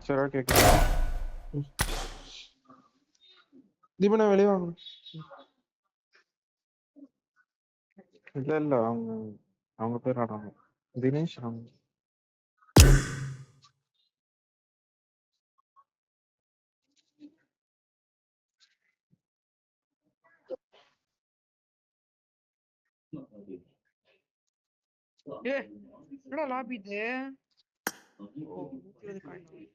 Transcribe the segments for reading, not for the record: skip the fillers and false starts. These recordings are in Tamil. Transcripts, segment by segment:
சரி ஓகே தீபனா வெளியே வாங்க. இல்ல அவங்க பேர் ஆடுறாங்க. தினேஷ் அவங்க. என்னடா லாபி இது? ஓ 120 காயின்.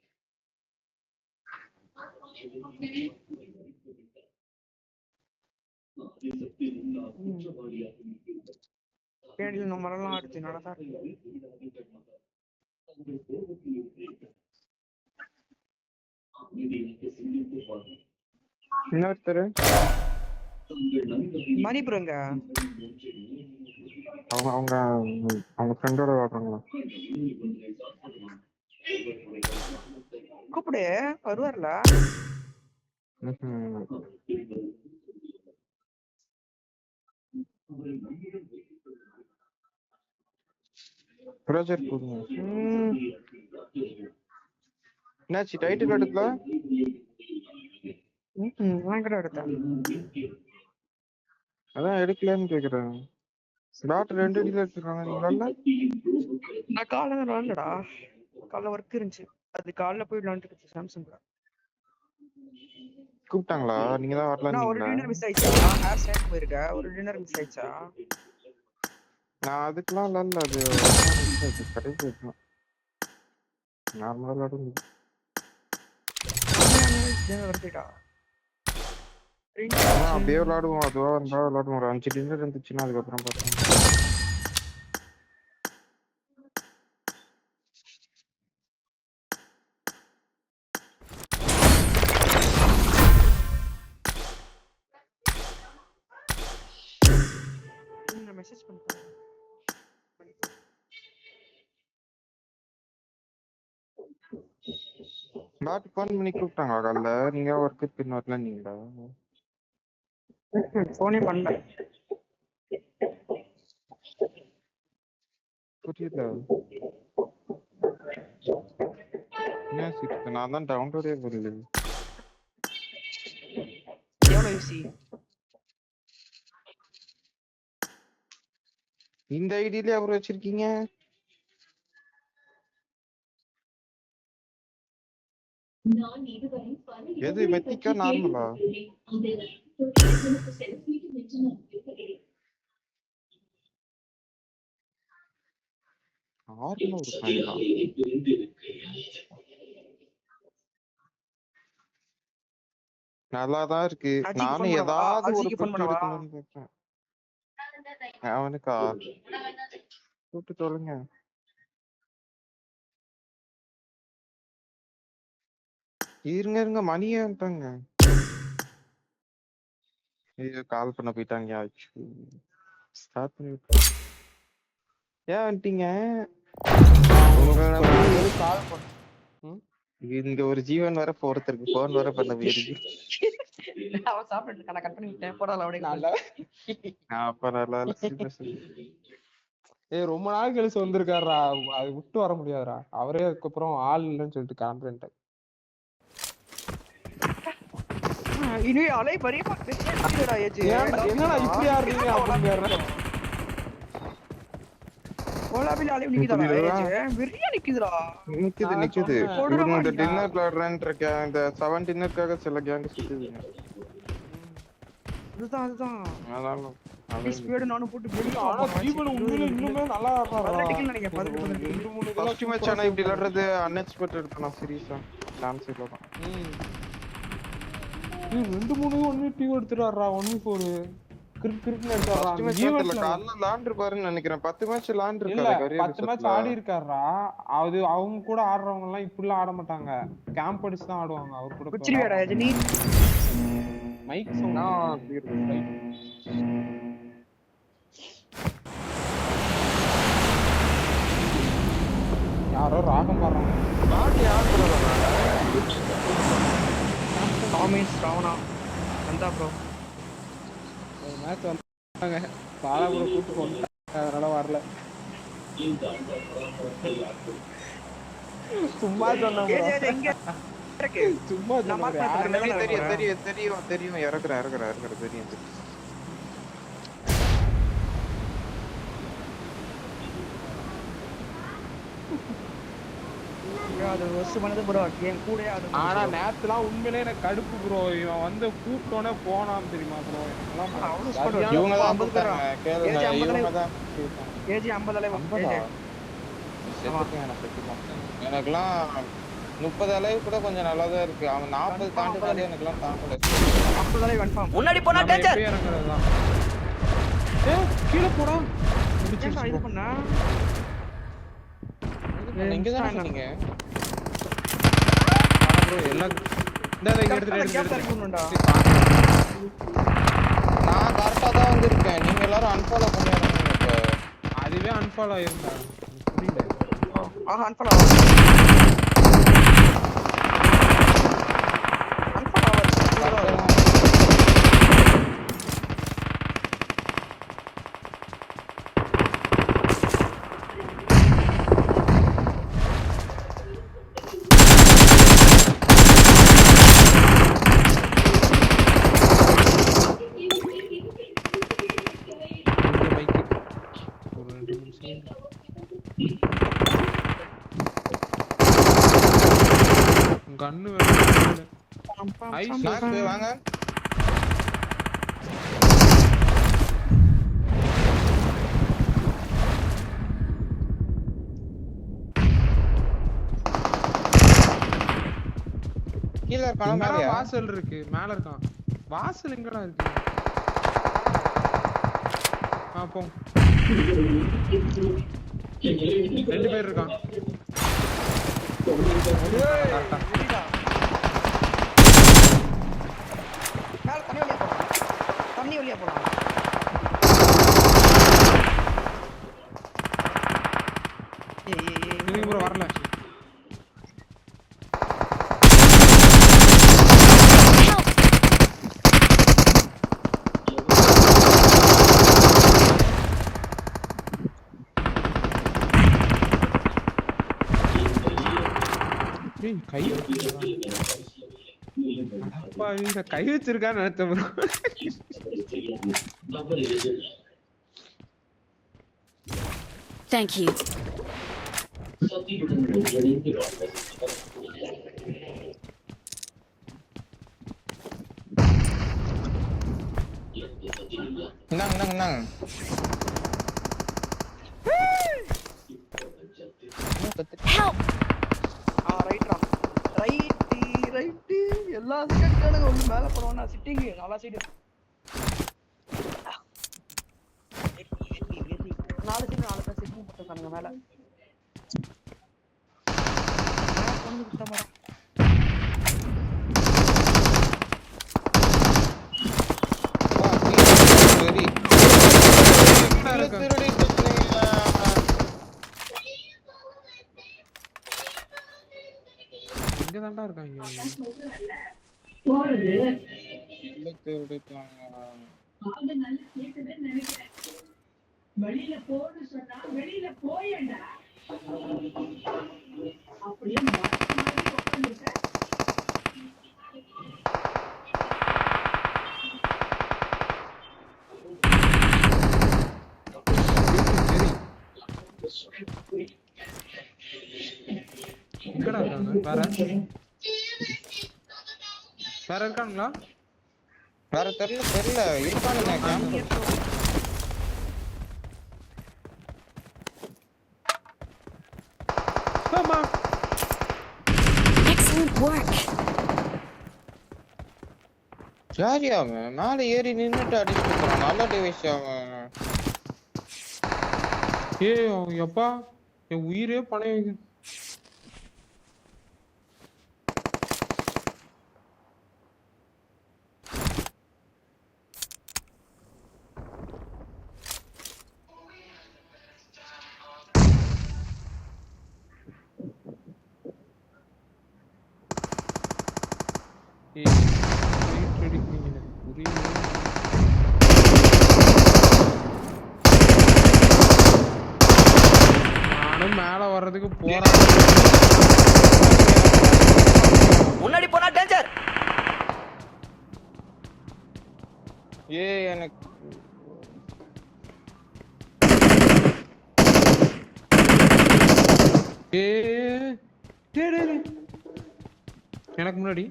பேடில நம்மளெல்லாம் அடுத்து நடந்தா இன்னொருத்தர் மணிபுரங்க அவங்க ஃப்ரெண்டோட விளாடுறாங்களா? கூப்பிடு வருவார்ல. ப்ராஜெக்ட் கொடுங்க. என்னாச்சு டைட்டில் எடுக்கல? நான் கூட எடுத்தேன். அதான் எடுக்கலன்னு கேக்குறேன். ஸ்லாட் 2 அடியில எடுத்துருக்காங்க. நீங்களா? நான் காலைல விளாண்டடா. காலைல ஒர்க் இருந்துச்சு. அது காலைல போய் விளாண்டுட்டு சாம்சங் கூட. கூப்பிட்டாங்களா? நீங்க தான் வரலாம்னீங்களா? ஒரு டின்னர் மிஸ் ஆயிச்சா? ஹேர் ஸ்டைல் போயிருக்க. ஒரு டின்னர் மிஸ் ஆயிச்சா? நான் அதுக்கெல்லாம் இல்ல. அது கடைசி வைக்கணும். நார்மலா விளாடுங்க. வருதுடா. அப்படியே விளாடுவோம். அதுவா இருந்தா விளாடுவோம். ஒரு 5 டின்னர் இருந்துச்சுன்னா அதுக்கப்புறம் பார்த்தோம். மெசேஜ் பண்ணிட்டேன். டாட் ஃபோன் பண்ணி கூப்பிட்டாங்களா காலைல? நீங்க ஒர்க்கு பின் வரல நீங்களா? ஃபோனே பண்ணல. புரியல. என்ன சிக்ஸ்? நான் தான் டவுன்லோடே பண்ணல. எவ்வளவு ஈஸி? இந்த ஐடியிலே அவர் வச்சிருக்கீங்க? எது மெத்திக்கா நார்மலா? நார்மலா ஒரு ஃபைலா? நல்லாதான் இருக்கு. நானும் ஏதாவது ஒரு பெட் எடுக்கணும்னு கேட்பேன். அவனுக்கா கூப்பிட்டு சொல்லுங்க. இருங்க மணியான்ட்டாங்க. ஐயோ கால் பண்ண போயிட்டாங்க. ஸ்டார்ட் பண்ணி ஏன் வந்துட்டீங்க? கால் பண்ண இங்க ஒரு ஜீவன் வர ஒருத்தருக்கு போன் வர பண்ண போயிருக்கு. அவன் சாப்பிட்டு இருக்கான். கட் பண்ணி விட்டேன். போடல அப்படியே நல்லா. அப்ப நல்லா ரொம்ப நாள் கழிச்சு வந்திருக்காருடா. அது விட்டு வர முடியாதுடா. அவரே அதுக்கப்புறம் ஆள் இல்லைன்னு சொல்லிட்டு கிளம்புறேன்ட்டு. இனி அலை பரியமா என்னடா இப்படி ஆடுறீங்க அப்படின்னு ஓலாபில அலை நிக்குதுடா. வெறியா நிக்குதுடா. நிக்குது. இவங்க இந்த டின்னர் விளையாடுறேன்னு இருக்கேன். இந்த 7 டின்னருக்காக சில கேங் சுத்துதுங்க. அதுதான் அதான் ஸ்பீடு நானும் போட்டு வெளிய. ஆனா ஜீவன் உண்மையிலே இன்னுமே நல்லா ஆடுறாரா? நினைக்கிறேன் 13 ஃபர்ஸ்ட் மேட்ச் ஆனா இப்படி விளையாடுறது அன்எக்ஸ்பெக்டட் இருக்குனா சீரியஸா. டான்ஸ் இல்ல தான். 2-3 1 டீம் எடுத்துறாரா. 1-4 கிரிக்கெட்ல எடுத்துறாரா. ஜீவன்ல கால்ல லாண்ட் பாருன்னு நினைக்கிறேன். 10 மேட்ச் லாண்ட் இருக்காரு. கரியர் 10 மேட்ச் ஆடி இருக்காரா. அது அவங்க கூட ஆடுறவங்க எல்லாம் இப்படி எல்லாம் ஆட மாட்டாங்க. கேம்ப் அடிச்சு தான் ஆடுவாங்க. அவர் கூட குச்சிரியாடா ரஜினி. மைக் சவுண்ட் யாரோ ராகம் பாடுறாங்க. பாட்டு யார் சொல்றாங்க? டாமிஸ் ராவணா வந்தா ப்ரோ. ஒரு மேட்ச் வந்தாங்க. பாலா கூட கூட்டு கொண்டாங்க. அதனால வரல. சும்மா சொன்னேன் bro. ஏஜ் எங்க இருக்கு சும்மா நான் மார்க் சொன்னேன். பண்ண தெரியும் தெரியும் தெரியும் தெரியும் தெரியும் இறக்குற தெரியும். அது வர்ஸ்ட் பண்ணது ப்ரோ கேம் கூட அது ஆனா நேத்துலாம் உண்மையிலே எனக்கு கடுப்பு ப்ரோ. இவன் வந்து கூப்பிட்டோனே போனான் தெரியுமா ப்ரோ. அவ்வளவு squad இவங்க தான் 50 பேரா? கேளுங்க ஏஜ் 50 இவங்க தான் ஏஜ் 50 அளவு எனக்குலாம் 30 அளவு கூட கொஞ்சம் நல்லா தான் இருக்கு. அவன் 40 தாண்டினாலே எனக்குலாம் தாங்கல. 50 அளவு கன்ஃபார்ம் முன்னாடி போனா டேஞ்சர். இறங்குறதுதான். கீழ போடா. ஏன் இது பண்ணா இங்க தான் சொன்னீங்க. ப்ரோ எல்லாம் இந்த இங்க எடுத்து பண்ணனும்டா நான் கரெக்ட்டா தான் வந்திருக்கேன். நீங்க எல்லாரும் அன்ஃபாலோ பண்ணிடுறீங்க இப்ப. அதுவே அன்ஃபாலோ ஆயிருந்தா. புரியல. அன்ஃபாலோ கன்னு வேணும். ஐஸ் வாங்க. கீழ இருக்கானா மேல? வாசல் இருக்கு. மேல இருக்கான். வாசல் எங்கடா இருக்கு? போ. 2 பேர் இருக்கான். தண்ணி வழியா போலாம். நீங்க ப்ரோ வரல. கை அப்பா இந்த கை வச்சிருக்கான்னு நினைச்சேன் ப்ரோ. Thank you. என்னங்க Help. ரைட் எல்லா ஸ்கட்கானுங்க வந்து மேல போறவனா சிட்டிங் நல்லா சைடு 4 பேர் சிட்டிங் போட்டுருக்கானுங்க மேல பொண்ணு குத்தமா இங்க தான்டா இருக்காங்க. வெளியில போன்னு சொன்னா வெளியில போயேண்டா. அப்படியே எங்கடா இருக்காங்க? வேற இருக்கானுங்களா? வேற தெரியல இருக்கானுங்க கேம்ப். ஆமா. Excellent work. யாரியா அவன் மேல ஏறி நின்னுட்டு அடிச்சிட்டு இருக்கான். நல்ல டிவைஸ் அவன். ஏய் அப்பா என் உயிரே பணைய வைக்க. மேல வர்றதுக்கு போறான். முன்னாடி போனா டேஞ்சர். எனக்கு எனக்கு முன்னாடி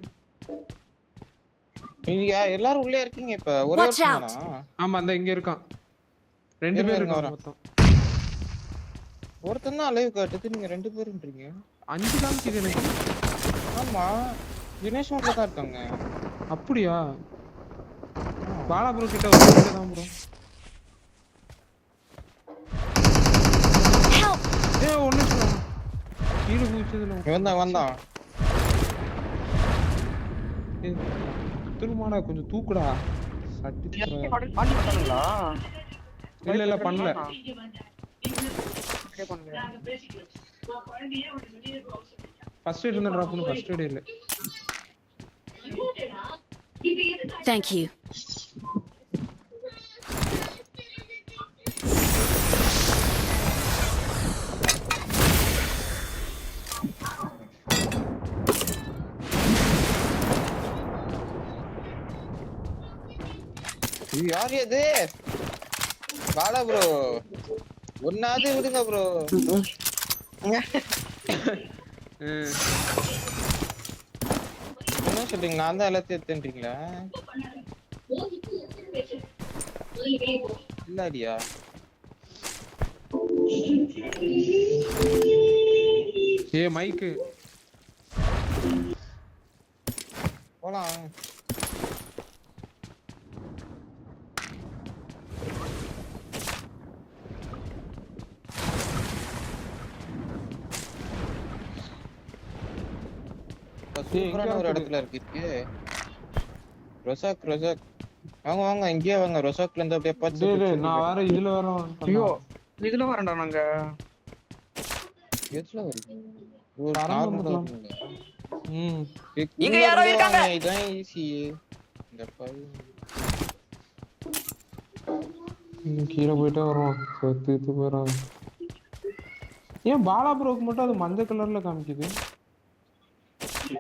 நீங்க எல்லாரும் உள்ளே இருக்கீங்க இப்ப ஒரே Watch out. ஒருத்தனா ஆமா அந்த இங்க இருக்கான். 2 பேர் இருங்க, இருக்காங்க வரேன். மொத்தம். ஒருத்தன் தான் அலைவ் காட்டுது நீங்க 2 பேருன்றீங்க 5 காமிக்குது எனக்கு. ஆமா தினேஷ் மட்டும் தான் இருக்காங்க அப்படியா? பாலா ப்ரோ கிட்ட ஒரு கிட்ட தான் ப்ரோ. Help! ஒண்ணு சொல்லுங்க. கீழ குதிச்சதுல வந்தான் திருமாடா கொஞ்சம் தூக்குடா. சட்டி ஆண்டி பண்ணாங்களா? இல்ல பண்ணல. ஃபர்ஸ்ட் எய்ட் இருந்தா டிராப் பண்ணு. ஃபர்ஸ்ட் எய்ட் இல்ல. Thank you. இது யார் இது பாலா ப்ரோ ஒன்னாவது விடுங்க ப்ரோ என்ன சொல்றீங்க நான் தான் எல்லாத்தையும் எடுத்துன்றீங்களா இல்லாடியா மைக்கு போலாம் சூப்பரான ஒரு இடத்துல இருக்கு ரொசாக் வாங்க வாங்க இங்கேயே வாங்க ரொசாக்ல இருந்து அப்படியே பார்த்து நான் வேற இதுல வேற ஐயோ இதுல வரேன்டா நாங்க எதுல வருது ஒரு நார்மலா இருக்குங்க இங்க யாரோ இருக்காங்க இதான் ஈஸி இந்த பாய் கீழே போயிட்டே வரோம் செத்து போயிடும். ஏன் பாலா ப்ரோக்கு மட்டும் அது மஞ்சள் கலர்ல காமிக்குது?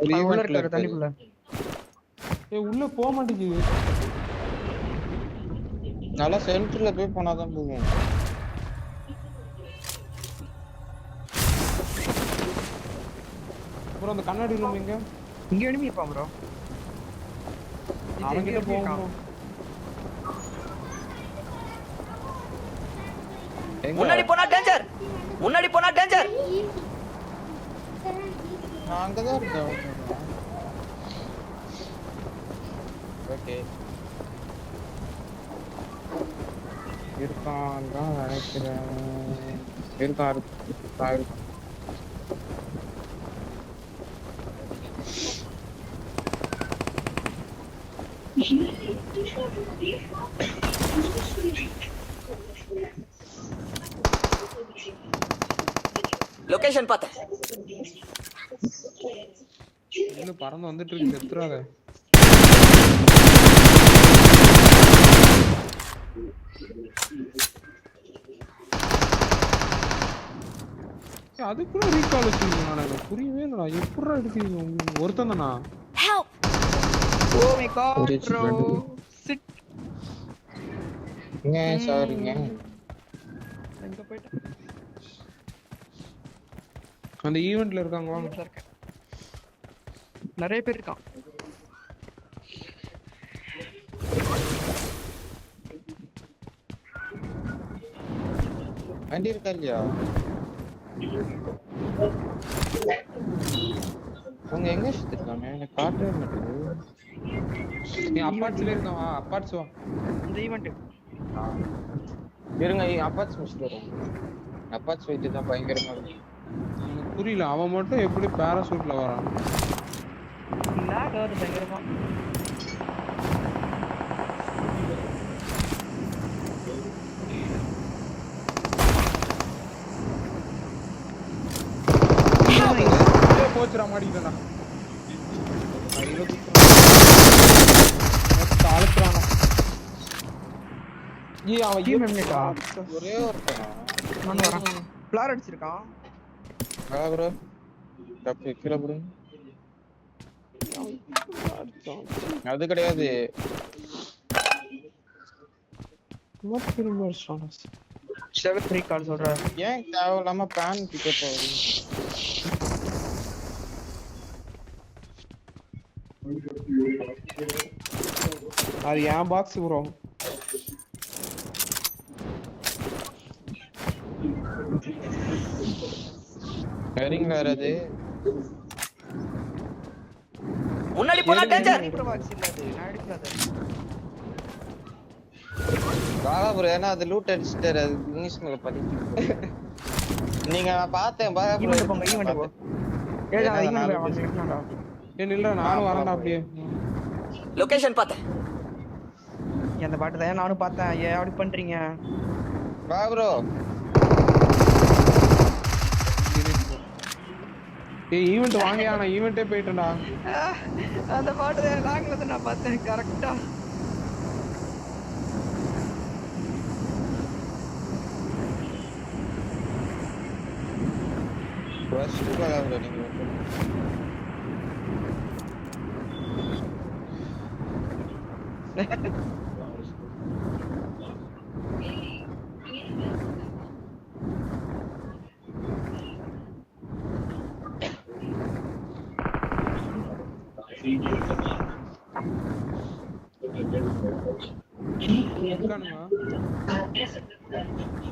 உள்ள இருக்காரு தண்ணிக்குள்ள. உள்ள போக மாட்டேங்குது. நல்லா சென்டர்ல போய் போனாதான் போகும். அப்புறம் அந்த கண்ணாடி ரூம் இங்க எனிமி இருப்பான் ப்ரோ. அவங்கிட்ட போவோம். முன்னாடி போனா டேஞ்சர். முன்னாடி போனா டேஞ்சர். நான் அங்கதான் இருக்கேன். ஓகே இருக்கான் தான் நினைக்கிறேன். இருக்கான். லொகேஷன் பார்த்தேன். இன்னும் பறந்து வந்துட்டு இருக்கு. செத்துறாத. அது கூட ரீகால் வச்சிருக்கீங்க. எனக்கு புரியவே இல்லடா. எப்படிடா எடுத்தீங்க உங்களுக்கு? ஒருத்தன் தானா? Help! Oh my god bro. Sit. சாரிங்க. எங்க போய்ட்ட? அந்த ஈவென்ட்ல இருக்காங்க வாங்க. இருக்கேன். நிறைய பேர் இருக்கான். வண்டி இருக்கா இல்லையா? அவங்க எங்க சுத்திருக்காங்க? எனக்கு காட்டவே மாட்டேங்குது. நீ அப்பார்ட்ஸ்ல இருக்கான். அப்பார்ட்ஸ் வா. இந்த ஈவென்ட் இருங்க அப்பார்ட்ஸ் முடிச்சுட்டு வரோம். அப்பார்ட்ஸ் வைத்து தான் பயங்கரமா இருக்கு. எனக்கு புரியல. அவன் மட்டும் எப்படி பாராசூட்ல வரான்? லாக் ஆகுது பயங்கரமா. போச்சுடா மாட்டிக்கிட்டா. அவன் டீம் எம்னேட்டா? ஒரே ஒருத்தன் நான் வரேன். ஃப்ளார் அடிச்சிருக்கான். வா ப்ரோ தப்பு கீழே போடுங்க. அது கிடையாது. திரும்ப அடிச்சிட்டான். 7-3 கால் சொல்றேன். ஏன் தேவையில்லாம பேன் பிக்கப் ஆகுது? அது என் பாக்ஸ் ப்ரோ. சரிங்களா அது முன்னாடி போனா டேஞ்சர். பாக்ஸ் இல்ல அது, நான் எடுக்கல. வாங்க ப்ரோ, ஏன்னா அது லூட் அடிச்சிட்டாரு. அது இங்கிலீஷ் மேல படிக்க நீங்க பார்த்தேன் பாங்க ப்ரோ. ஈவென்ட் போங்க, ஈவென்ட் போ. ஏடா ஈவென்ட் போய் வாங்க எடுக்கலாம்டா. நில்றா, நானும் வரேன்டா அப்படியே. லொகேஷன் பார்த்தேன். அந்த பாட்டு தான் நானும் பார்த்தேன். ஏன் அப்படி பண்றீங்க? வா ப்ரோ. ஏய் ஈவென்ட் வாங்கியா, நான் ஈவென்ட்டே போயிட்டேன்டா. அந்த பாட்டு தான் லாங்ல இருந்து நான் பார்த்தேன் கரெக்ட்டா. ஃபர்ஸ்ட் வாங்க ப்ரோ நீங்க.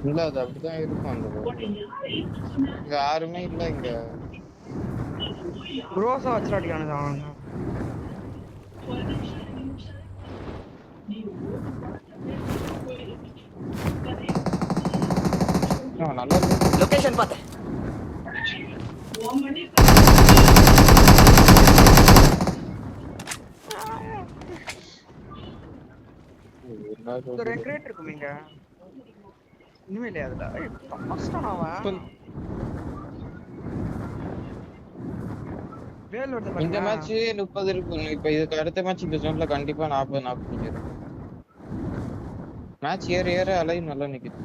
இல்ல அது அப்படிதான் இருக்கும். அந்த இங்க யாருமே இல்ல. இங்க ரோசா வச்சிராடியானது அவனுங்க. நல்லா லொகேஷன் பார்த்தேன். ஒரு கிரேட் இருக்கும் இங்க. இன்னுமே இல்லையா அதுல? கஷ்டம் அவன். வேல் வருது பாருங்க. இந்த மேட்ச் 30 இருக்கு. இப்ப இதுக்கு அடுத்த மேட்ச் இந்த ஜோன்ல கண்டிப்பா 40 இருக்கு. மேட்ச் ஏற அலைன் நல்லா நிக்குது.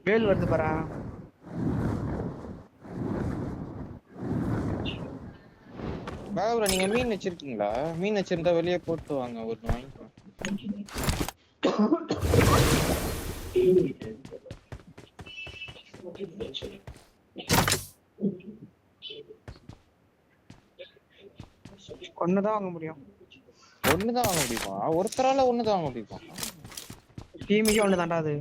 வேல் வருது பாரு. பாபுரா நீங்க மீன் வச்சிருக்கீங்களா? மீன் வச்சிருந்தா வெளியே போட்டு வாங்க, ஒரு வாங்கிக்கலாம். ஒண்ணுதான் வாங்க முடியும். ஒண்ணுதான் வாங்க முடியுமா? ஒருத்தரால ஒண்ணுதான் வாங்க முடியுமா? டீமுக்கே ஒண்ணுதான்டா அது.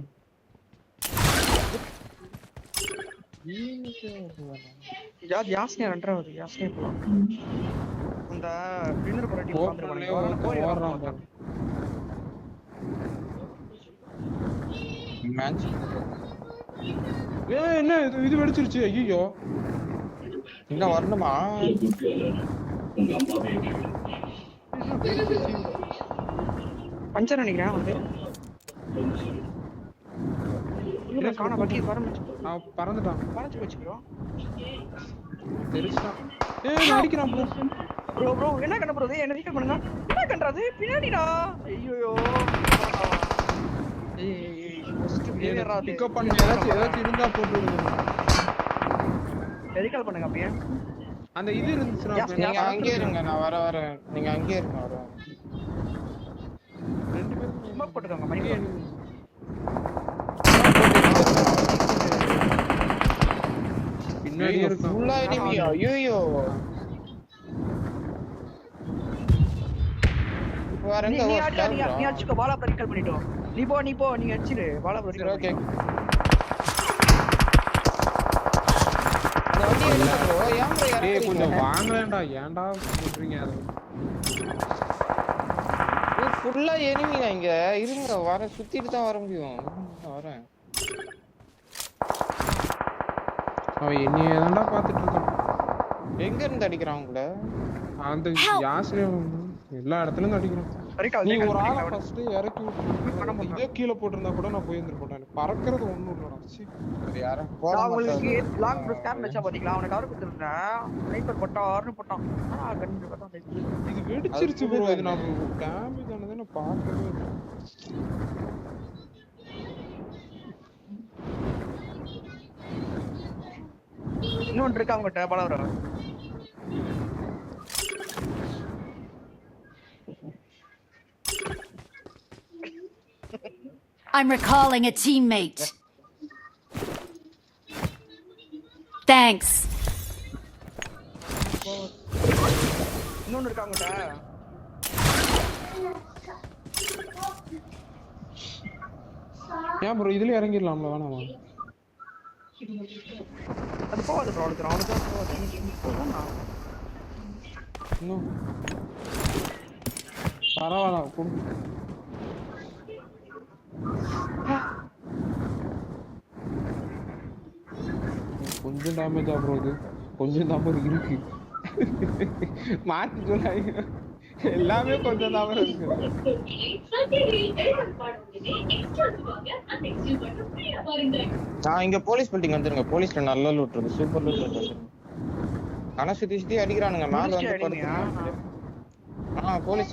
யாஸ்னே ரெண்டராவது யாஸ்னே போலாம். அந்த டின்னர் போற டீம் வந்துருவாங்க. மேட்ச் ஏய் என்ன இது வெடிச்சிருச்சு. ஐயோ இன்னும் வரணுமா? பஞ்சர் நினைக்கிறேன் வந்து. இல்ல காண பக்கி பறந்துட்டான். பறந்து வச்சுக்கிறோம். தெரிச்சான். ஏய் அடிக்கிறான் ப்ரோ. ப்ரோ என்ன கண்ட ப்ரோ? என்ன ரீகால் பண்ணுங்க. என்ன கண்டறது? பின்னாடிடா. ஐயோ. பிக்கப் பண்ணி ஏதாச்சும் இருந்தா போட்டு விடுங்க. ரீகால் பண்ணுங்க அப்படியே. அந்த இது இருந்துச்சுனா நீங்க அங்கேயே இருங்க, நான் வரேன். நீங்க அங்கேயே இருங்க, வரேன். ரெண்டு பேரும் சும்மா போட்டுக்கோங்க மைண்ட். பின்னாடி இருக்கு. ஃபுல்லா எனிமி. ஐயோ வரங்க. நீ அடிச்சுக்கோ. பாலா ரீகால் பண்ணிட்டோம். நீ போ நீ அடிச்சிரு. பாலா ரீகால். ஓகே. அந்த வண்டி எடுங்க ப்ரோ. ஏன் ப்ரோ ஏய் இறங்குறீங்க? கொஞ்சம் வாங்கலடா. ஏன்டா பண்றீங்க அது? ஃபுல்லா எனிமிங்க இங்க. இருங்க வர சுத்திட்டு தான் வர முடியும். வரேன். அவன் என்னையே தான்டா பாத்துட்டு இருக்கான். எங்க இருந்து அடிக்கிறான் உங்களை? அந்த யாஸ்னே எல்லா இடத்துலயும் இருந்து அடிக்கிறான். ரீகால். நீ ஒரு ஆளை ஃபர்ஸ்ட் இறக்கி விட்டு இதே கீழே போட்டிருந்தா கூட நான் போயிருந்துட்டு போட்டேன். பறக்கிறது ஒண்ணும் இல்லடா. அது யாரும் போட நான் மாட்டாங்க. உங்களுக்கு லாங் ப்ரோ ஸ்கேன் வச்சா பாத்தீங்களா? அவன கவர் கொடுத்துட்டேன். ஸ்னைப்பர் போட்டார்னு போட்டான். ஆனா கண்டு பார்த்தா இது வெடிச்சிருச்சு ப்ரோ. இது நான் டேமேஜ் ஆனதே நான் பார்க்கவே இல்லை. இன்னொன்று இருக்கா அவங்ககிட்ட Pallavaram. I'm recalling a teammate. Thanks. இன்னொன்று இருக்கா அவங்ககிட்ட. ஏன் ப்ரோ இதுல இறங்கிடலாம்ல வேணாமா? அது போகாது ப்ரோ. அவனுக்கு இன்னும் பரவாயில்ல கொடு. கொஞ்சம் டேமேஜா ப்ரோ இது, கொஞ்சம் தான் ப்ரோ இருக்கு. மாத்தி சொல்லாங்க, எல்லாமே கொஞ்சம் தான் ப்ரோ இருக்கு. நான் இங்க போலீஸ் பில்டிங் வந்துருங்க. போலீஸ்ல நல்ல லூட் இருக்கு, சூப்பர் லூட் இருக்கு. ஆனா சுத்தி சுத்தி அடிக்கிறானுங்க மேல வந்து படுத்துறாங்க. போலீஸ்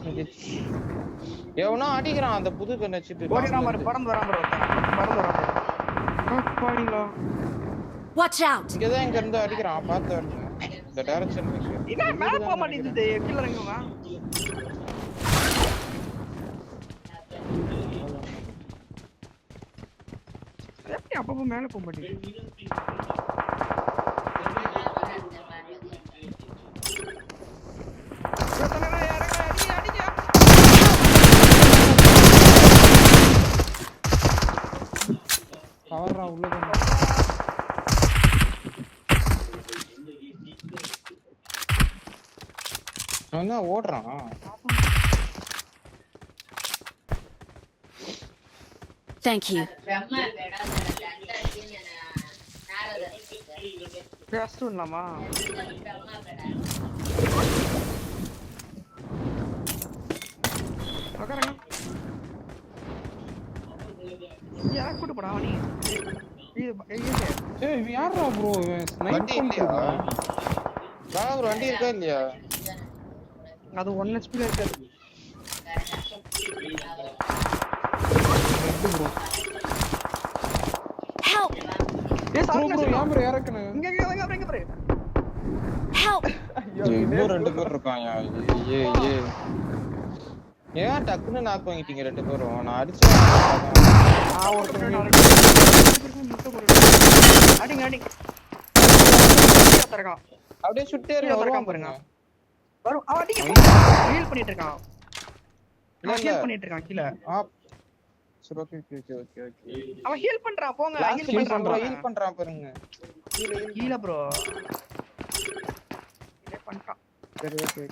எவனோ அடிக்கிறான் அந்த புது கன் வச்சுட்டு. ஓடிறான் பாரு, பறந்து வரான் ப்ரோ. பறந்து வரான் ப்ரோ. பாடிங்களா? Watch out. இங்க தான் இங்க இருந்து அடிக்கிறான், பாத்து வரணும். இந்த டைரக்ஷன் என்ன மேல போக மாட்டேங்குது கீழ இறங்குமா? எப்படி அப்பப்போ மேல போக மாட்டேங்குது? கவர்றா உள்ள அவன் ஓடுறான். Thank you. பேஸ்ட் பண்ணலாமா? உட்காருங்க. யாரை கூட்டு போடா நீ? ஏய் இவன் யாரா ப்ரோ? ஸ்னைப் வண்டி இல்லையா? ஒரு வண்டி இருக்கா இல்லையா? அது 1 HP ல இருக்காது. Bro Help. ஏய் ப்ரோ ப்ரோ ஏன் ப்ரோ இறக்குன? இங்க பாரு. Help. இன்னும் 2 பேர் இருக்காங்க. ஏன் டக்குன்னு நாக் வாங்கிட்டீங்க 2 பேரும்? நான் அடிச்சேன். அடிங்க அடிங்க. அப்படியே சுட்டே இருக்கான் பாருங்க. வரும் அடிங்க. ஹீல் பண்ணிட்டு இருக்கான். ஹீல் பண்ணிட்டு இருக்கான் கீழ. சரி ஓகே. அவன் ஹீல் பண்றான் போங்க. ஹீல் பண்றான் பாருங்க. கீழ ப்ரோ. இதே பண்றான். சரி ஓகே.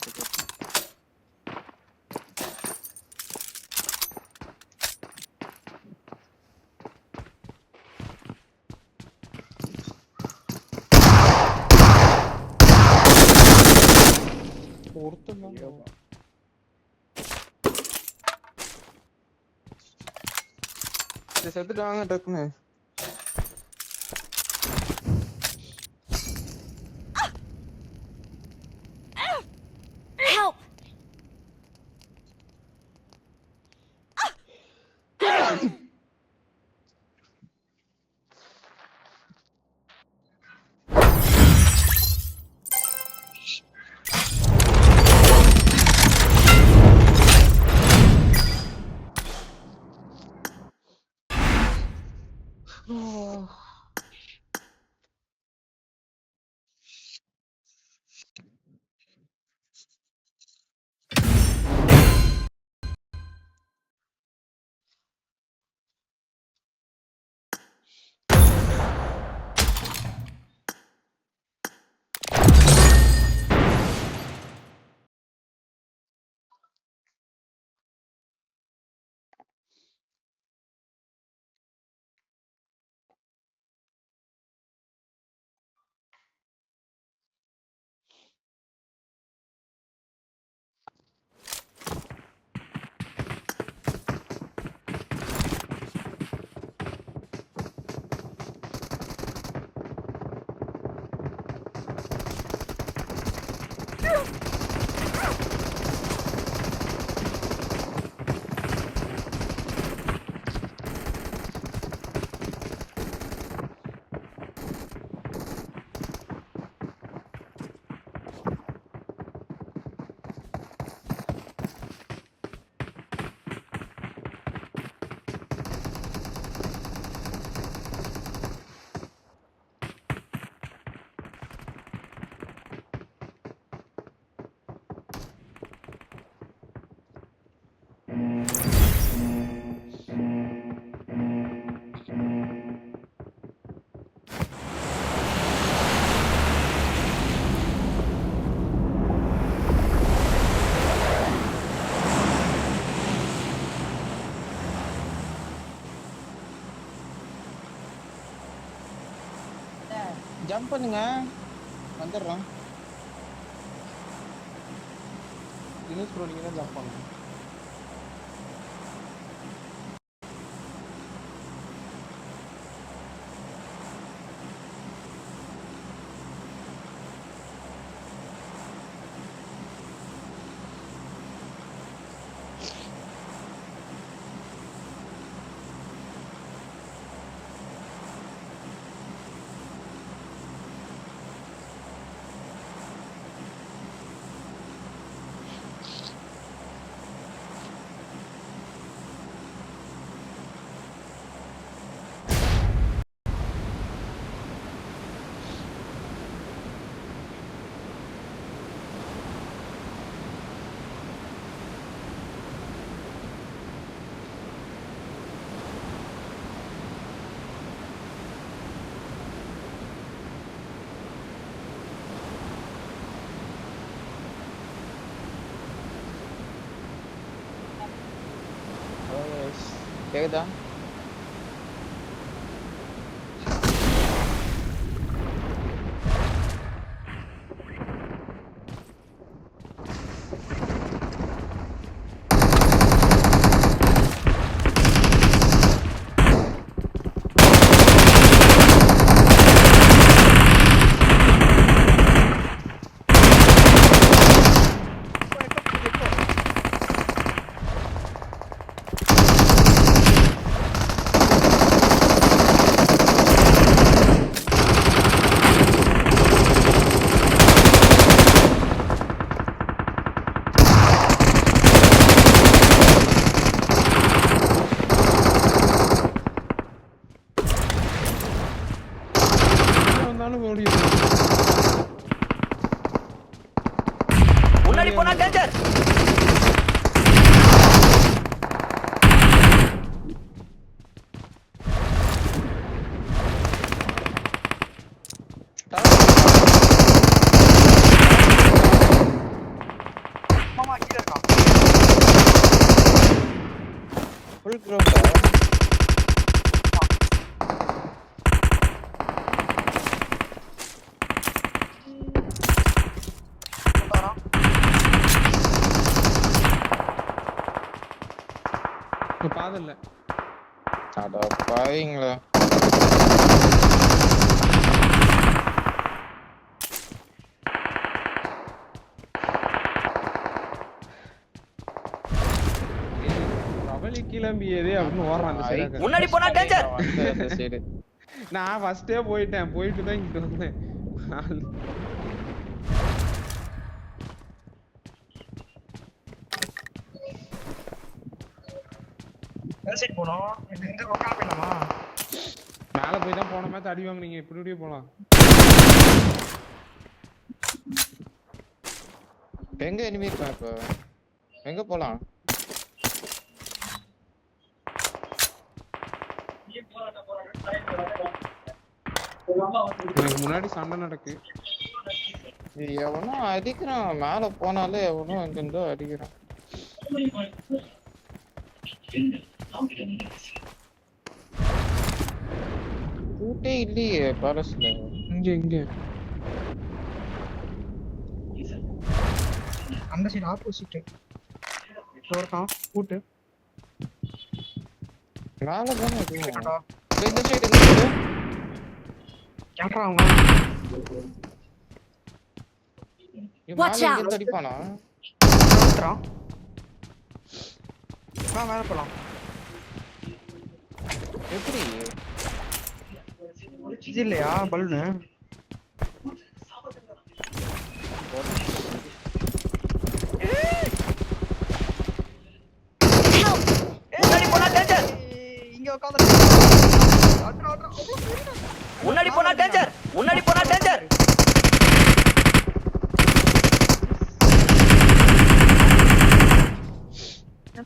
செத்துட்டாங்க டக்குன்னு. Help. ஜம்ப் பண்ணுங்க வந்துடுறோம். தினேஷ் ப்ரோ நீங்க தான் ஜம்ப் பண்ணுங்க. கேக்குதா? வந்தாலும் ஓடி முன்னாடி போனா டேஞ்சர். மாமா கீழ இருக்கான். Full ground. பாதல்ல அட பாவீங்களா. ரவலி கிளம்பியதே அப்படின்னு ஓடுறான் அந்த சைடு. முன்னாடி போனா டேஞ்சர். அந்த சைடு நான் ஃபர்ஸ்டே போயிட்டேன், போயிட்டு தான் இங்க வந்தேன். சைடு போனோம். இந்த பக்கம் போயிடலாமா? மேல போய் தான் போன மேட்ச் அடி வாங்குனீங்க, இப்படியே போலாம். எங்க எனிமி இருக்கா இப்ப? எங்க போலாம்? எனக்கு முன்னாடி சண்டை நடக்கு. எவனோ அடிக்கிறான், மேல போனாலே எவனோ எங்கிருந்தோ அடிக்கிறான். கூட்டே இல்லையே பேலஸ்ல. இங்க அந்த சைடு ஆப்போசிட் இருக்கான் கூட்டு. மேல தானே எதுவும். கேட்டா இந்த சைடு இந்த சைடு கேட்டா அவங்க Watch out. இங்க அடிப்பானா? வந்துறான். மேல போலாம். எப்படி? இது இல்லையா பலூனு? முன்னாடி போனா டேஞ்சர். இங்க உட்கார்ந்து முன்னாடி போனா டேஞ்சர். முன்னாடி போனா டேஞ்சர்.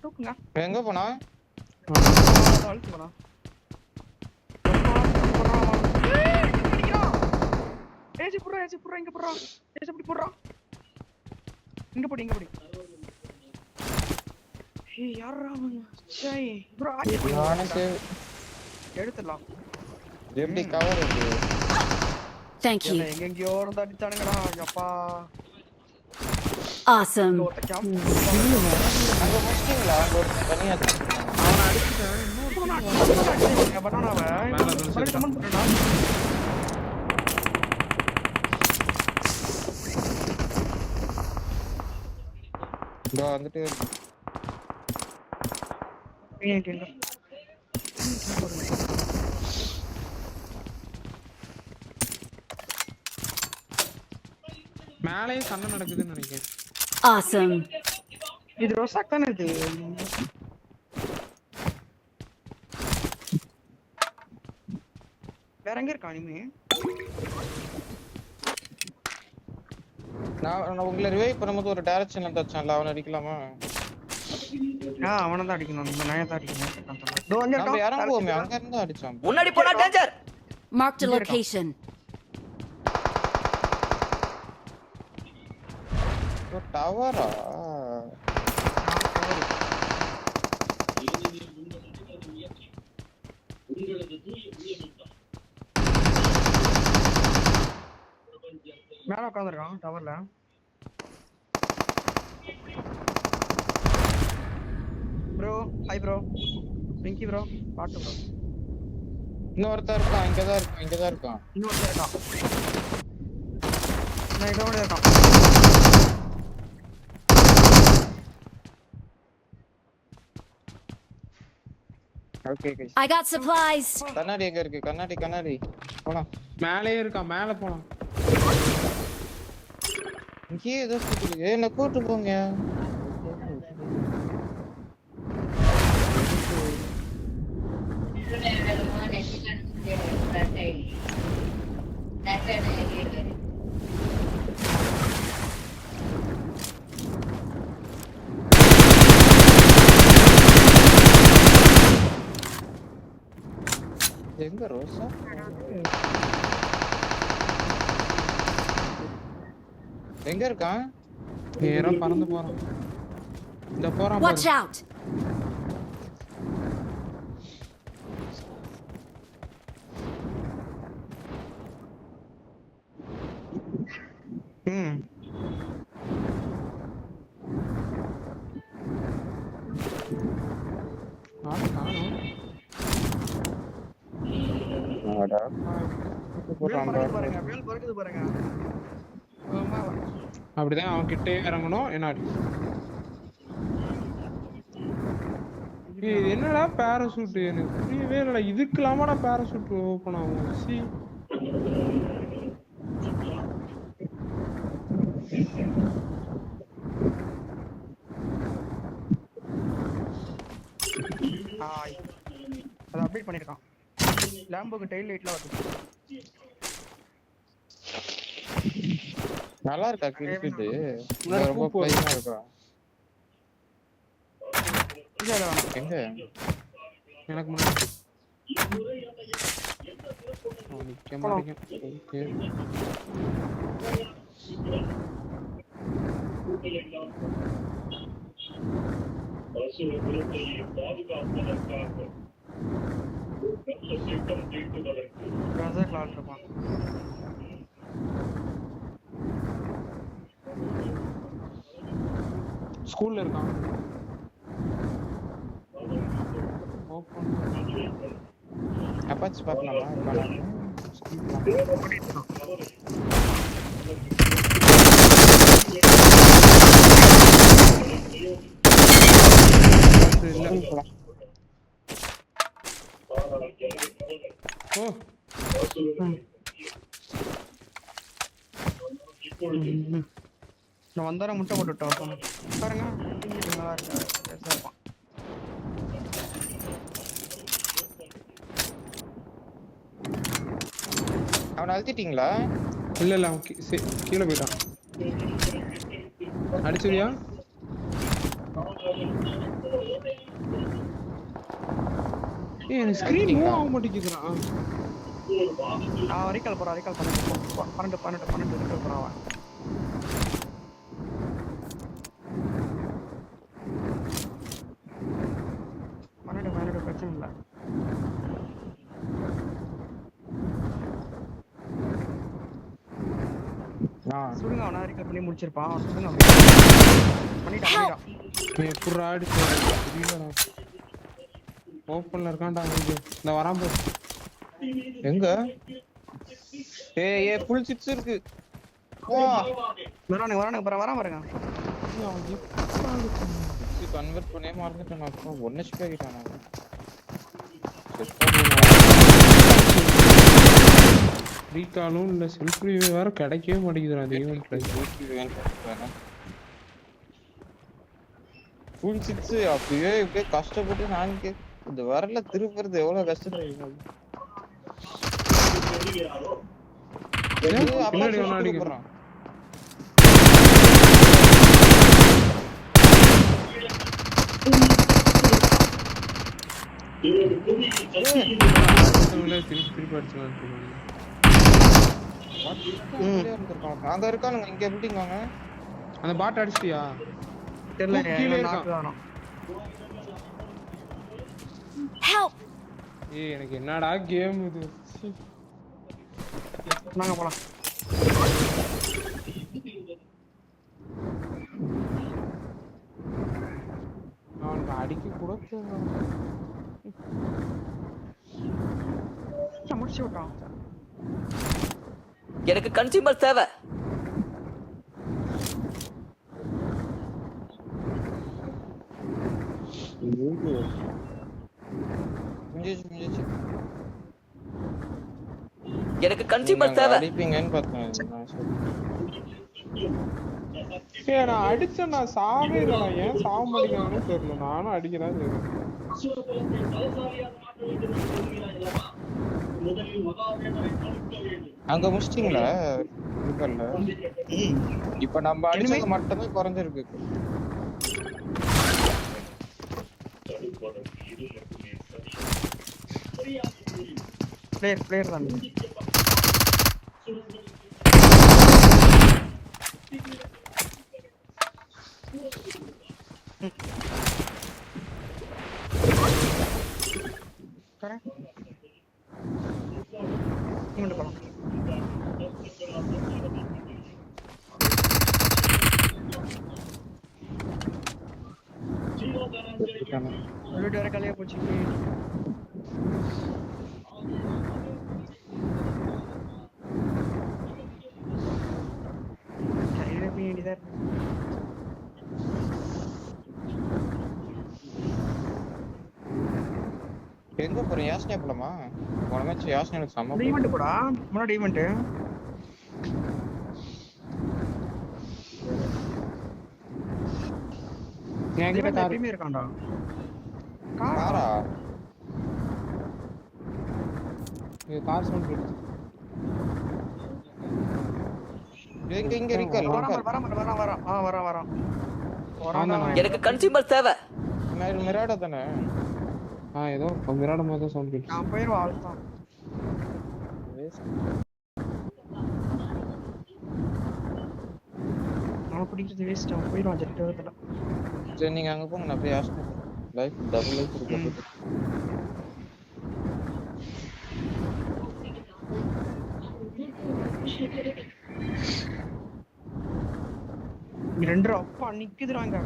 தூக்குங்க. எங்க போனா? அழுத்து போனா. ஏஜி புறா இங்க புறா. ஏஜி அப்படி புறா. இங்க போடி. ஏய் யாரா அவன்? சை ப்ரோ நானே சேவ் எடுத்துடலாம். எப்படி கவர் இருக்கு? Thank you. எங்கெங்கயோ இருந்து அடிச்சானுங்கடா அப்பா. Awesome. ஒருத்த கேம்ப் அங்க முடிச்சிட்டீங்களா? அங்க ஒரு தனியா அவனை அடிச்சுட்டேன். இன்னொரு பனானாவ மேல வந்து செத்தான். கமெண்ட் பண்ணுடா. இதோ வந்துட்டு மேலேயே சண்டை நடக்குதுன்னு நினைக்கிறேன். Awesome. இது ரோசாக் தானே இது. வேற எங்க இருக்கா இனிமே? நான் உங்களை ரிவைவ் பண்ணும்போது ஒரு டைரக்ஷன்ல தச்சான்ல, அவனை அடிக்கலாமா? அவனை தான் அடிக்கணும். இந்த நாயை தான் அடிக்கணும். தோ அங்க நம்ம இருக்கான். இறங்குவோமே, அங்க இருந்து அடிச்சான். முன்னாடி போனா டேஞ்சர். Marked a location. டவரா? மேல உட்கார்ந்திருக்கான் டவர்ல. Bro hi bro. Pinky bro பாட்டு ப்ரோ. இன்னொருத்தர் இருக்கான், இங்கதான் இருக்கான். இன்னொருத்தர் இருக்கான். நான் இதோட இருக்கான். Okay okay. I got supplies. கண்ணாடி எங்க இருக்கு? கண்ணாடி போலாம். மேலேயே இருக்கான். மேலே போலாம். இங்கே ஏதோ சுத்திருக்கு. என்ன கூட்டு போங்க. எங்க ரோசா? எங்க இருக்கான்? நேரா பறந்து போறான். இந்த போறான். Watch out. அப்படிதான் அவன் கிட்டே இறங்கணும். என்ன இது என்னடா பேராசூட்? எனக்கு புரியவே இல்லடா. இதுக்கெல்லாமாடா பேராசூட் ஓபன் ஆகும்? சி அத அப்டேட் பண்ணிருக்கான். லாம்போக்கு டைல் லைட்ல வருது. நல்லா இருக்கா கில் ஷீட்? ரொம்ப ப்ளைனா இருக்கா? எங்க எனக்கு முன்னாடி நிக்க மாட்டேங்க. ஸ்கூல்ல இருக்கான். அப்பாச்சி பார்க்கலாமா? நான் வந்தார முட்டை போட்டுட்டோம் பாருங்க. நல்லா இருக்கு. அவனை அழுத்திட்டீங்களா? இல்ல இல்ல, அவன் கீழே போயிட்டான். அடிச்சிரியா? எனக்கு ஸ்கிரீன் மூவ் ஆக மாட்டேங்குதுறான். நான் ரீகால் போறேன். 12 ரீகால் போறான். பன்னெண்டு பிரச்சனை இல்லை. சுடுங்க அவனா ரிகவர் பண்ணி முடிச்சிருப்பான். அவன் சுடுங்க அப்படியே. பண்ணிட்டான். நீ எப்படிடா அடிச்ச தெரியலடா. ஓப்பன்ல இருக்கான்டா இங்க. இந்த வரான் பாரு. எங்க ஏய் ஃபுல் 6 இருக்கு. வா வரானுங்க பாருங்க. கன்வெர்ட் பண்ணே மறந்துட்டேன். நான் 1 HP ஆகிட்டான். ரீகாலும் இல்ல செல்ஃப் ரிவ்யூ வேற கிடைக்கவே மாட்டேங்குதுடா அந்த ஈவென்ட்ல. ஃபுல் 6 அப்படியே இப்படியே கஷ்டப்பட்டு நான் இந்த வரல திருப்புறது எவ்வளவு கஷ்டம் பின்னாடி ஒண்ணு அடிக்கிறான். திருப்பி அடிச்சுலாம் அங்க இருக்கானுங்க. இங்க பில்டிங் வாங்க. அந்த பாட் அடிச்சிட்டியா? தெரியல கீழே நாக்கு இருக்கான். தானோ. Help! ஏய் எனக்கு என்னடா கேம் இது? நாங்க போலாம். அவனுக்கு அடிக்க கூட முடிச்சு விட்டான். எனக்கு கன்சியூமர் தேவை. எனக்கு கன்சியூமர் தேவை. அடிப்பீங்கன்னு பார்த்தேன். ஏய் நான் அடிச்சேன். நான் சாவே இல்லடா. ஏன் சாவ மாட்டேங்கிறானே தெரியல. நானும் அடிக்கிறேன் தெரியும். அங்க முடிச்சிட்டீங்களா? இருக்கல்ல. இப்ப நம்ம அடிச்சது மட்டும் தான் குறைஞ்சிருக்கு. பிளேயர் தான். இங்க போலாம். புல்லட் வேற காலியா போச்சு. கையில போய் வேண்டியதா இருக்கு. எங்க போறேன்? யாஸ்னியா போலாமா? போன மேட்ச் யாஸ்னியா எனக்கு சம ஈவென்ட் போடா. முன்னாடி ஈவென்ட். என்கிட்ட கார் எப்பயுமே இருக்கான்டா. காரா? கார் சவுண்ட் கேட்டுச்சு. இங்க இருக்கல். வரான். எனக்கு கன்சியூமர் தேவை. மிராடா தானே? ஏதோ மிராட மாதிரி சவுண்ட் கேட்டுச்சு. நான் போயிடுவா அவ்வளவுதான். அவன் பிடிக்கிறது வேஸ்ட். அவன் போயிடுவான் ஜெட். சரி நீங்க அங்க போங்க. நான் போய் யாஸ்னியா லைஃப் டபுள் லைஃப் இருக்கு. ரெண்டு அப்பா நிக்குதுறாங்க.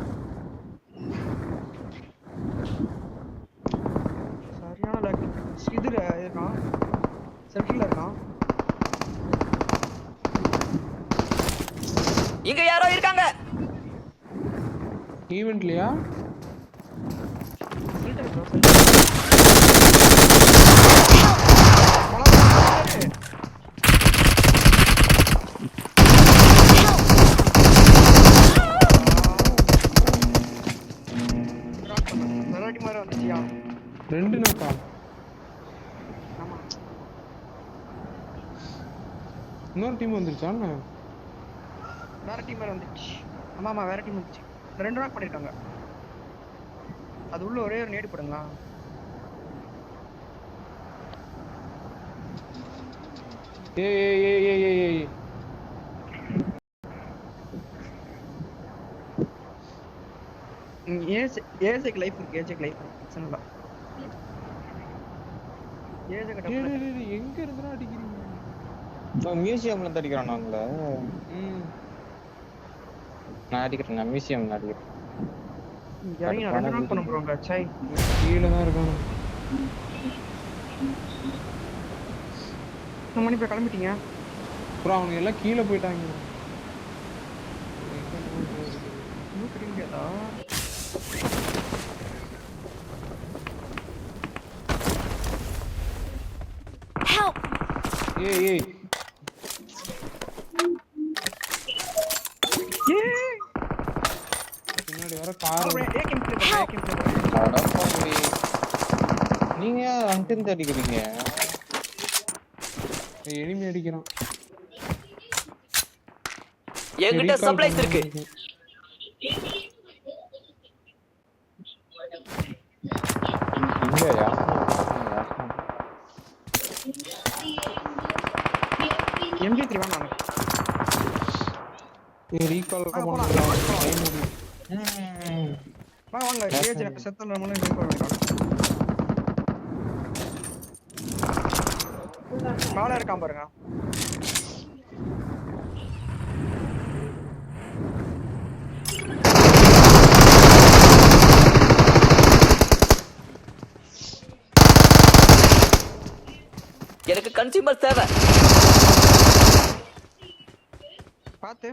சரியான லாக். இதுல இருக்கான். செட்டில் இருக்கான். இங்க யாரோ இருக்காங்க. ஈவென்ட்லயா? ரெண்டு நாக்கா? ஆமா. இன்னொரு டீம் வந்துருச்சா? வேற டீம் வந்துச்சு. ஆமா வேற டீம் வந்துச்சு. ரெண்டு நாக் பண்ணிருக்காங்க. அது உள்ள ஒரே ஒரு நேடு போடுங்களா? ஏய் ஏஜேக்கு லைஃப் இருக்கு. ஏஜேக்கு லைஃப் பிரச்சனை இல்ல. ஏஜே கட்ட எங்க இருந்துடா அடிக்கிறீங்க? மியூசியம்ல இருந்து அடிக்கிறான் நாங்கள. நான் அடிக்கிறேன், நான் மியூசியம்ல அடிக்கிறேன். இறங்கி நான் 2 நாள் பண்ண போறோங்க. சை கீழ தான் இருக்கான். மணி போய் கிளம்பிட்டீங்க. அப்புறம் அவங்க எல்லாம் கீழே போயிட்டாங்க. இன்னும் கிடைக்கலையா? Help! ஏய் ஏய் பின்னாடி வர கார். ஏகேம் ப்ளே பண்ணு. ஏகேம் ப்ளே பண்ணு. அடப்பாவி. நீங்க அங்க இருந்து அடிக்கிறீங்க. எனிமி அடிக்கிறான். என்கிட்ட சப்ளைஸ் இருக்கு. இங்க யா MG3 வாங்க நானு. ரீகால் போலாம். வாங்க ஏஜ் செத்தல நம்மளே ரீகால் பண்ணிக்கலாம். மேல இருக்கான் பாருங்க. எனக்கு கன்சியூமர் தேவை. பாத்து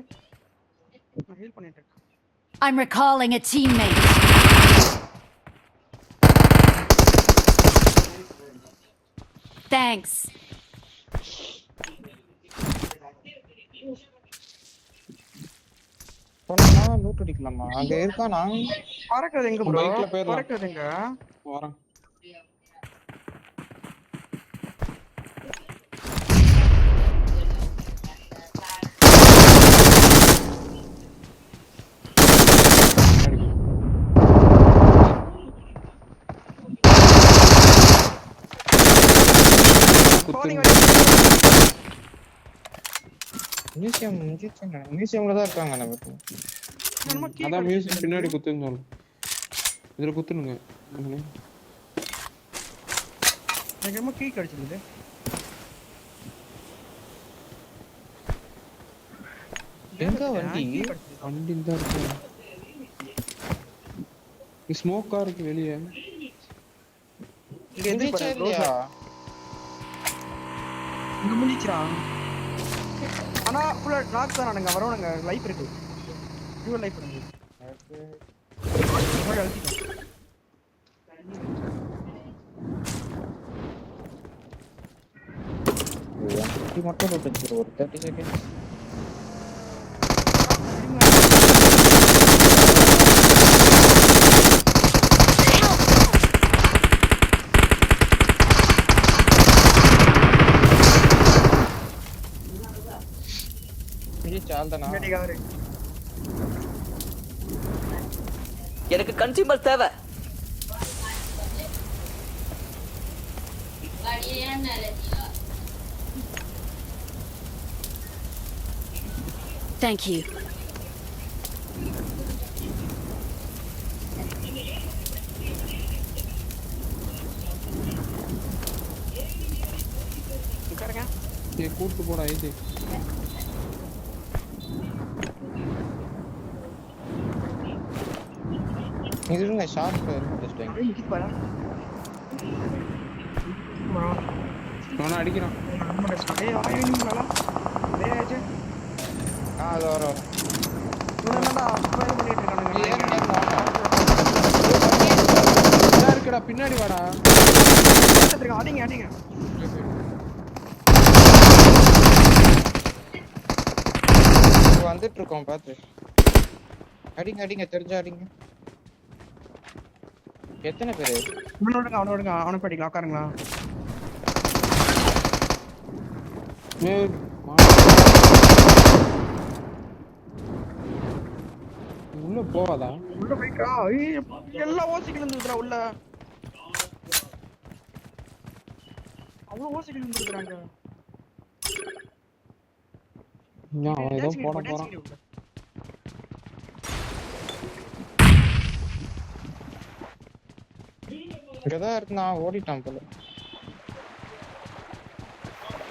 நான் ஹீல் பண்ணிட்டு இருக்கேன். I'm recalling a teammate. Thanks. போலாமா லூட் அடிக்கலாமா? அங்க இருக்கானா? பறக்குது எங்க ப்ரோ? பைக்ல போயிரலாம். பறக்குது எங்க? வரேன். மியூசியம்ல தான் இருக்காங்க நமக்கு. அதான் மியூசிக் பின்னாடி குத்துன்னு சொல்லு. இதுல குத்துனுங்க. எனக்கு ரொம்ப கீ கிடைச்சிருக்குது. எங்க வண்டி? வண்டி தான் இருக்கு. ஸ்மோக்கா இருக்கு வெளியே. இங்க எது பாரு இல்லையா? இங்க முடிச்சிரா. ஆனா ஃபுல்லா நாக் தான் நாங்க வரவங்க லைஃப் இருக்கு. யூ லைஃப் இருக்கு. ஓகே அழுத்திட்டேன். வண்டி மட்டும் லூட் அடிச்சிரு ஒரு 30 செகண்ட். சால்தனா எனக்கு கன்சியூமர் தேவை. Thank you. உட்காருங்க. ஏ கூட்டு போடா இது. இதுங்க ஷார்ட் டெஸ்டிங். இங்க பாரு. நான் அடிக்கிறான். நம்ம டெஸ்ட். ஏய் வாங்க டேய் ஆச்சு. அது வர என்னடா ஸ்ப்ரே பண்ணிட்டு இருக்கானுங்க. இருக்குடா பின்னாடி வாடா. அடிங்க அடிங்க. வந்துட்டு இருக்கோம் பாத்து. அடிங்க அடிங்க தெரிஞ்சா அடிங்க. எத்தனை பேரு? அவனோடுங்க அவனை படிக்கலாம் உட்காருங்களா. உள்ள போவாதா? உள்ள போய்க்கா. எல்லா ஓசிகள் இருந்துதுடா உள்ள. அவ்வளவு ஓசிகள் இருந்துருக்காங்க. அவன் ஏதோ போட போறான். இங்கதான் இருந்தான் ஓடிட்டான் போல.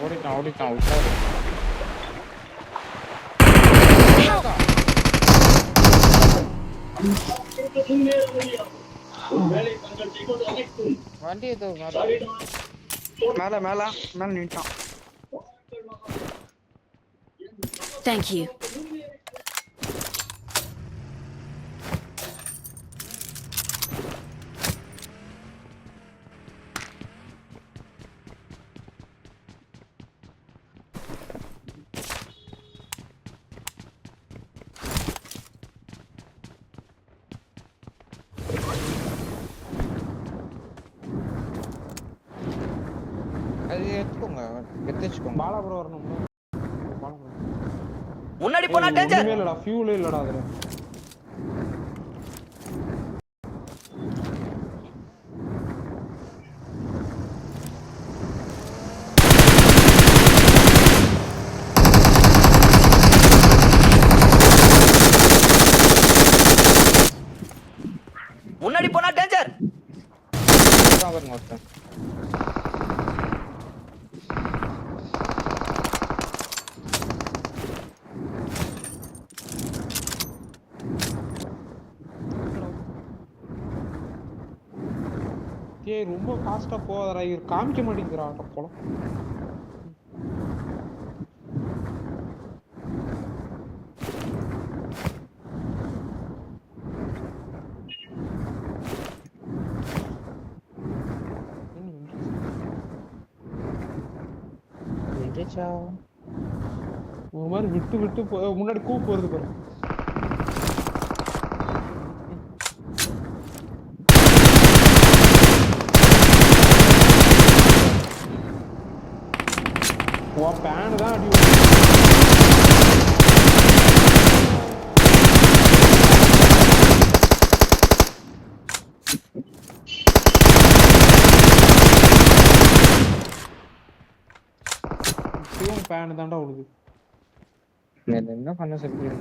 ஓடிட்டான் உட்காரு. Help! வண்டி ஏதோ மேல மேல மேல நின்ட்டான். Thank you. அது எடுத்துக்கோங்க, எடுத்து வச்சுக்கோங்க. பாலா ப்ரோ வரணும் bro. பாலா bro. முன்னாடி போனா டேஞ்சர். ஒண்ணுமே இல்லடா, ஃபியூலே இல்லடா அதுல. முன்னாடி போனா டேஞ்சர். தான் பாருங்க ஒருத்தன். ஏய் ரொம்ப காஸ்டா போதடா, இது காமிக்க மாட்டேங்குதுடா போலாம். ஒரு மாதிரி விட்டு விட்டு முன்னாடி கூப்பு வருது பாரு. பேன் தான் அடி பேன் தான்டா விடுது. என்ன பண்ண சொல்றீங்க?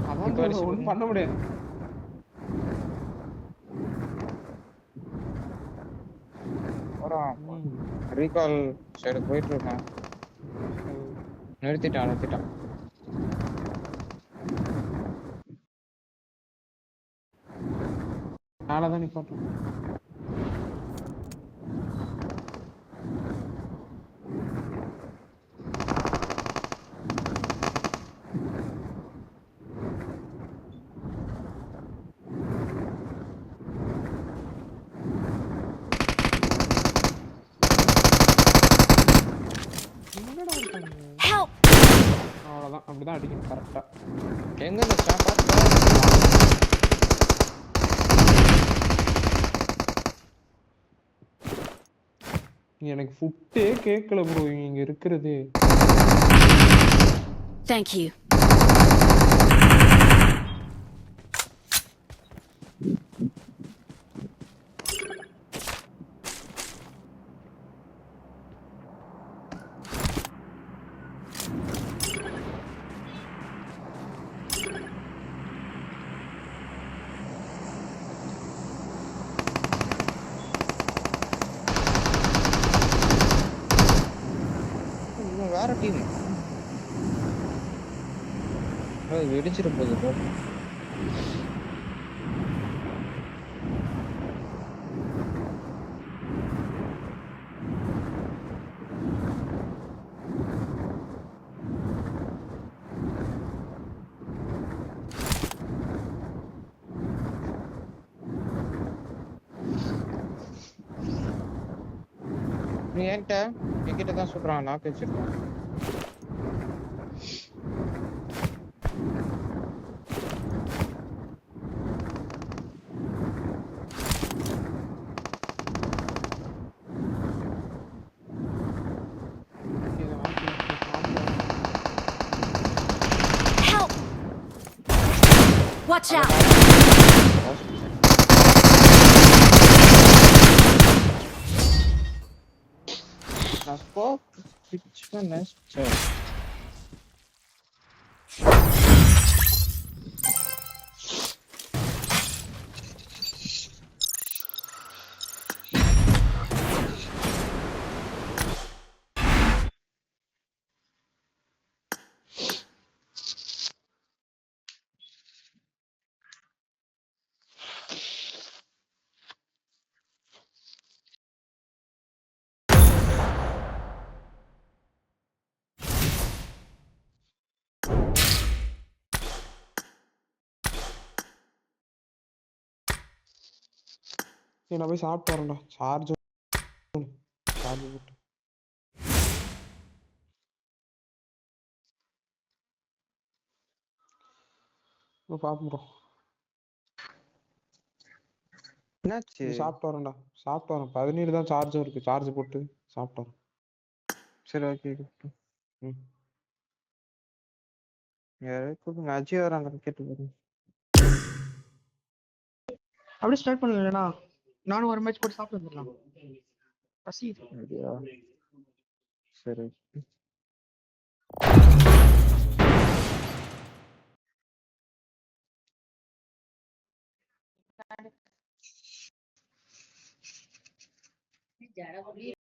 அதான் ஒன்றும் பண்ண முடியாது. ரீகால் சைடு போயிட்டு இருக்கான். நிறுத்திட்டான். நாளதான் நிப்பாட்டும். Help! அவ்வளவுதான், அப்படிதான் அடிக்கணும் கரெக்டா. எங்க நிச்சா பாத்து எனக்கு ஃபுட்டே கேட்கல ப்ரோ இங்க இருக்கிறது. Thank you. வேற டீம் வெடிச்சிட போகுது. நீ என்கிட்ட தான் சொல்றான், நான் வச்சிருக்கேன். Help! Watch out! நான் ஸ்கோப் பிச் பண்ணேன். நான் போய் சாப்பிட்டு வரேன்டா. சார்ஜ் போட்டு பாப்போம் ப்ரோ. என்னாச்சு? சாப்பிட்டு வரேன்டா. சாப்பிட்டு வரேன். 17 தான் சார்ஜும் இருக்கு. சார்ஜ் போட்டு சாப்பிட்டு வரேன். சரி ஓகே. ம். யாராவது கூப்பிடுங்க. அஜய் வராங்க கேட்டு பாருங்க. அப்படியே ஸ்டார்ட் பண்ணுங்கண்ணா. நானும் ஒரு மேட்ச் போட்டு சாப்பிட்டு வந்துடலாம். பசி. அப்படியா? சரி. ஜடமுடி